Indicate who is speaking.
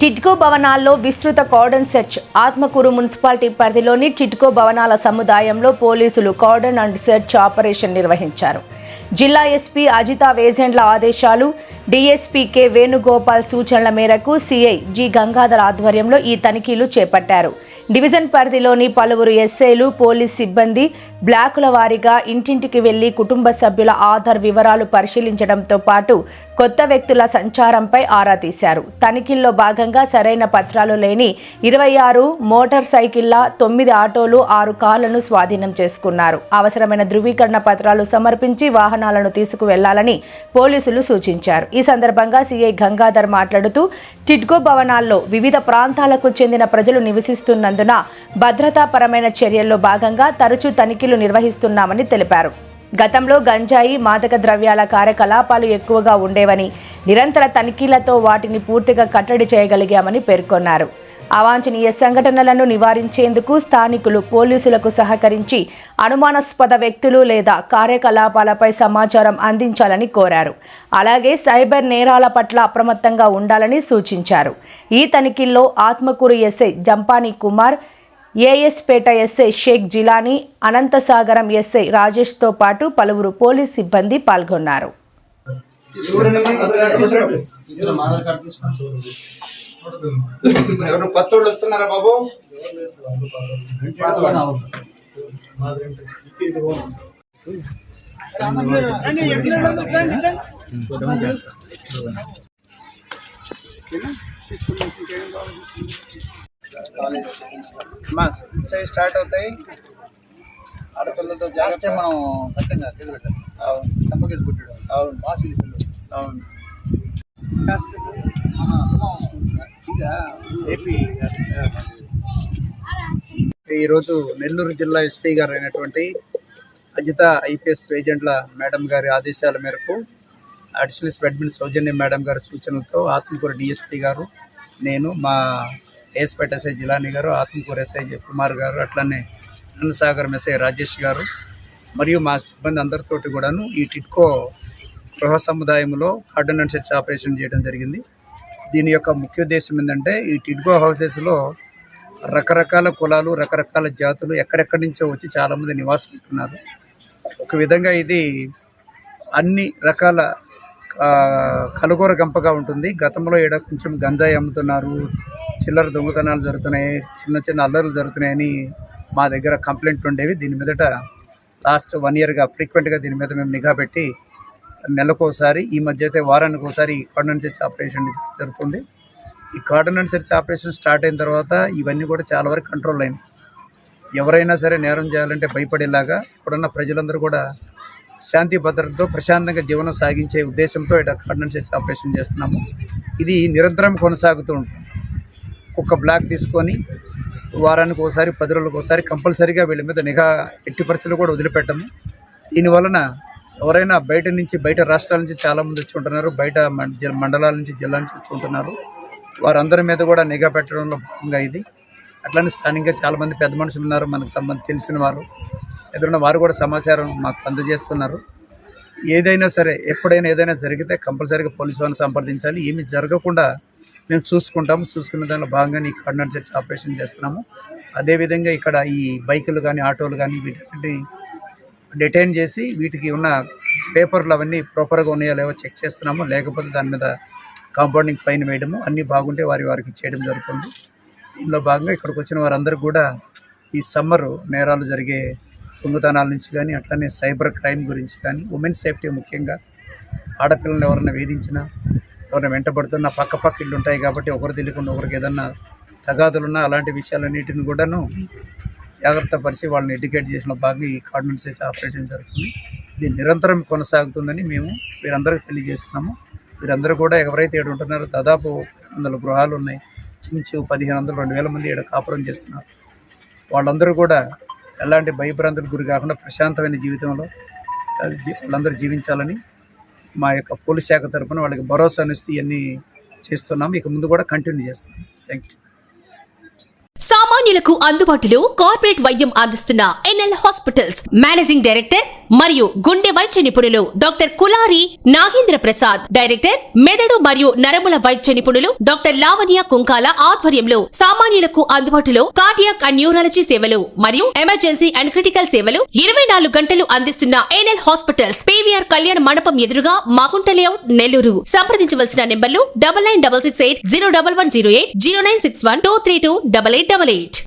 Speaker 1: టిడ్కో భవనాల్లో విస్తృత cordon search. Atmakur municipality పరిధిలోని టిడ్కో భవనాల సముదాయంలో పోలీసులు కార్డన్ అండ్ సెర్చ్ ఆపరేషన్ నిర్వహించారు. జిల్లా ఎస్పీ అజితా వేజెండ్ల ఆదేశాలు, డీఎస్పీ కె వేణుగోపాల్ సూచనల మేరకు సిఐ జి గంగాధర్ ఆధ్వర్యంలో ఈ తనిఖీలు చేపట్టారు. డివిజన్ పరిధిలోని పలువురు ఎస్ఐలు, పోలీస్ సిబ్బంది బ్లాకుల వారీగా ఇంటింటికి వెళ్లి కుటుంబ సభ్యుల ఆధార్ వివరాలు పరిశీలించడంతో పాటు కొత్త వ్యక్తుల సంచారంపై ఆరా తీశారు. తనిఖీల్లో భాగంగా సరైన పత్రాలు లేని 26 మోటార్ సైకిళ్ల, 9 ఆటోలు, 6 కార్లను స్వాధీనం చేసుకున్నారు. అవసరమైన ధృవీకరణ పత్రాలు సమర్పించి వాహనాలను తీసుకువెళ్లాలని పోలీసులు సూచించారు. ఈ సందర్భంగా సిఐ గంగాధర్ మాట్లాడుతూ, టిడ్కో భవనాల్లో వివిధ ప్రాంతాలకు చెందిన ప్రజలు నివసిస్తున్నందున భద్రతాపరమైన చర్యల్లో భాగంగా తరచూ తనిఖీలు నిర్వహిస్తున్నామని తెలిపారు. గతంలో గంజాయి, మాదక ద్రవ్యాల కార్యకలాపాలు ఎక్కువగా ఉండేవని, నిరంతర తనిఖీలతో వాటిని పూర్తిగా కట్టడి చేయగలిగామని పేర్కొన్నారు. అవాంఛనీయ సంఘటనలను నివారించేందుకు స్థానికులు పోలీసులకు సహకరించి అనుమానాస్పద వ్యక్తులు లేదా కార్యకలాపాలపై సమాచారం అందించాలని కోరారు. అలాగే సైబర్ నేరాల పట్ల అప్రమత్తంగా ఉండాలని సూచించారు. ఈ తనిఖీల్లో ఆత్మకూరు ఎస్ఐ జంపాని కుమార్, ఏఎస్పేట ఎస్ఐ షేక్ జిలానీ, అనంతసాగరం ఎస్ఐ రాజేష్తో పాటు పలువురు పోలీస్ సిబ్బంది పాల్గొన్నారు.
Speaker 2: కొత్తోళ్ళు వస్తున్నారా బాబు? స్టార్ట్ అవుతాయి. ఆడపిల్లలతో జాగ్రత్త. మనం ఖచ్చితంగా చంపకేది పుట్టాడు. అవును, అవును. ఈరోజు నెల్లూరు జిల్లా ఎస్పీ గారు అయినటువంటి అజితా ఐపీఎస్ ఏజెంట్ల మేడం గారి ఆదేశాల మేరకు, అడిషనల్ అడ్మిన్ సౌజన్య మేడం గారి సూచనలతో ఆత్మకూరు డిఎస్పీ గారు, నేను, మా ఏఎస్పేట ఎస్ఐ జిలానీ గారు, ఆత్మకూరు ఎస్ఐ కుమార్ గారు, అట్లనే అనంతసాగరం ఎస్ఐ రాజేష్ గారు మరియు మా సిబ్బంది అందరితోటి కూడాను ఈ టిడ్కో గృహ సముదాయంలో కార్డన్ అండ్ సెర్చ్ ఆపరేషన్ చేయడం జరిగింది. దీని యొక్క ముఖ్య ఉద్దేశం ఏంటంటే, ఈ టిడ్కో హౌసెస్లో రకరకాల కులాలు, రకరకాల జాతులు ఎక్కడెక్కడి నుంచో వచ్చి చాలామంది నివాసం ఉంటున్నారు. ఒక విధంగా ఇది అన్ని రకాల కలుగూర గంపగా ఉంటుంది. గతంలో ఇక్కడ కొంచెం గంజాయి అమ్ముతున్నారు, చిల్లర దొంగతనాలు జరుగుతున్నాయి, చిన్న చిన్న అల్లర్లు జరుగుతున్నాయని మా దగ్గర కంప్లైంట్ ఉండేవి. దీని మీదట లాస్ట్ 1 yearగా ఫ్రీక్వెంట్గా దీని మీద మేము నిఘా పెట్టి నెలకోసారి, ఈ మధ్య అయితే వారానికి ఒకసారి కార్డన్ అండ్ సెర్చ్ ఆపరేషన్ జరుగుతుంది. ఈ cordon and search operation start అయిన తర్వాత ఇవన్నీ కూడా చాలా వరకు కంట్రోల్ అయింది. ఎవరైనా సరే నేరం చేయాలంటే భయపడేలాగా ఇప్పుడున్న ప్రజలందరూ కూడా శాంతి భద్రతతో ప్రశాంతంగా జీవనం సాగించే ఉద్దేశంతో ఇక్కడ కార్డన్ అండ్ సెర్చ్ ఆపరేషన్ చేస్తున్నాము. ఇది నిరంతరం కొనసాగుతూ ఉంటుంది. ఒక్క బ్లాక్ తీసుకొని వారానికి ఒకసారి, 10 రోజులకు ఒకసారి కంపల్సరీగా వీళ్ళ మీద నిఘా ఎట్టి పరిస్థితులు కూడా వదిలిపెట్టము. దీనివలన ఎవరైనా బయట రాష్ట్రాల నుంచి చాలామంది వచ్చి ఉంటున్నారు, బయట మండలాల నుంచి, జిల్లా నుంచి వచ్చి ఉంటున్నారు. వారందరి మీద కూడా నిఘా పెట్టడంలో భాగంగా ఇది. అట్లనే స్థానికంగా చాలామంది పెద్ద మనుషులు ఉన్నారు, మనకు తెలిసిన వారు, ఎదురున్న వారు కూడా సమాచారం మాకు అందజేస్తున్నారు. ఏదైనా సరే, ఎప్పుడైనా ఏదైనా జరిగితే కంపల్సరీగా పోలీసు వారిని సంప్రదించాలి. ఏమి జరగకుండా మేము చూసుకుంటాము. చూసుకున్న దానిలో భాగంగా ఈ కార్డన్ అండ్ సెర్చ్ ఆపరేషన్ చేస్తున్నాము. అదేవిధంగా ఇక్కడ ఈ బైకులు కానీ, ఆటోలు కానీ వీటిని డిటైన్ చేసి వీటికి ఉన్న పేపర్లు అవన్నీ ప్రాపర్గా ఉన్నాయో లేవో చెక్ చేస్తున్నాము. లేకపోతే దాని మీద కాంపౌండింగ్ ఫైన్ వేయడము, అన్నీ బాగుంటే వారికి చేయడం జరుగుతుంది. దీనిలో భాగంగా ఇక్కడికి వచ్చిన వారందరూ కూడా ఈ సమ్మరు నేరాలు జరిగే దొంగతనాల నుంచి కానీ, అట్లనే సైబర్ క్రైమ్ గురించి కానీ, ఉమెన్ సేఫ్టీ ముఖ్యంగా ఆడపిల్లలు ఎవరైనా వేధించినా, ఎవరైనా వెంటబడుతున్నా పక్క ఇళ్ళు ఉంటాయి కాబట్టి ఒకరు తెలియకుండా ఒకరికి ఏదన్నా తగాదులున్నా అలాంటి విషయాలన్నిటిని కూడాను జాగ్రత్త పరిచి వాళ్ళని ఎడ్యుకేట్ చేసిన భాగంగా ఈ కార్డన్ అండ్ సెర్చ్ ఆపరేషన్ జరుగుతుంది. ఇది నిరంతరం కొనసాగుతుందని మేము వీరందరికీ తెలియజేస్తున్నాము. వీరందరూ కూడా ఎవరైతే ఇక్కడ ఉంటున్నారో దాదాపు 100 గృహాలు ఉన్నాయి. ఇంచు 1500, 2000 మంది ఇక్కడ కాపురం చేస్తున్నారు. వాళ్ళందరూ కూడా ఎలాంటి భయభ్రాంతులకు గురి కాకుండా ప్రశాంతమైన జీవితంలో వాళ్ళందరూ జీవించాలని మా యొక్క పోలీస్ శాఖ తరఫున వాళ్ళకి భరోసానిస్తూ ఇవన్నీ చేస్తున్నాము. ఇక ముందు కూడా కంటిన్యూ చేస్తున్నాం. Thank you.
Speaker 3: సామాన్యులకు అందుబాటులో కార్పొరేట్ వైద్యం అందిస్తున్న ఎన్ఎల్ హాస్పిటల్స్ మేనేజింగ్ డైరెక్టర్ మరియు గుండె వైద్య నిపుణులు డాక్టర్ కులారి నాగేంద్ర ప్రసాద్, డైరెక్టర్ మెదడు మరియు నరముల వైద్య నిపుణులు డాక్టర్ లావణ్య కుంకాల ఆధ్వర్యంలో సామాన్యులకు అందుబాటులో కార్డియాక్ అండ్ న్యూరాలజీ సేవలు మరియు ఎమర్జెన్సీ అండ్ క్రిటికల్ సేవలు 24 గంటలు అందిస్తున్న ఎన్ఎల్ హాస్పిటల్స్, పీవీఆర్ కళ్యాణ మండపం ఎదురుగా మాగుంట లేఅవుట్, నెల్లూరు. సంప్రదించవలసిన నెంబర్లు 9966801108, 0961232888.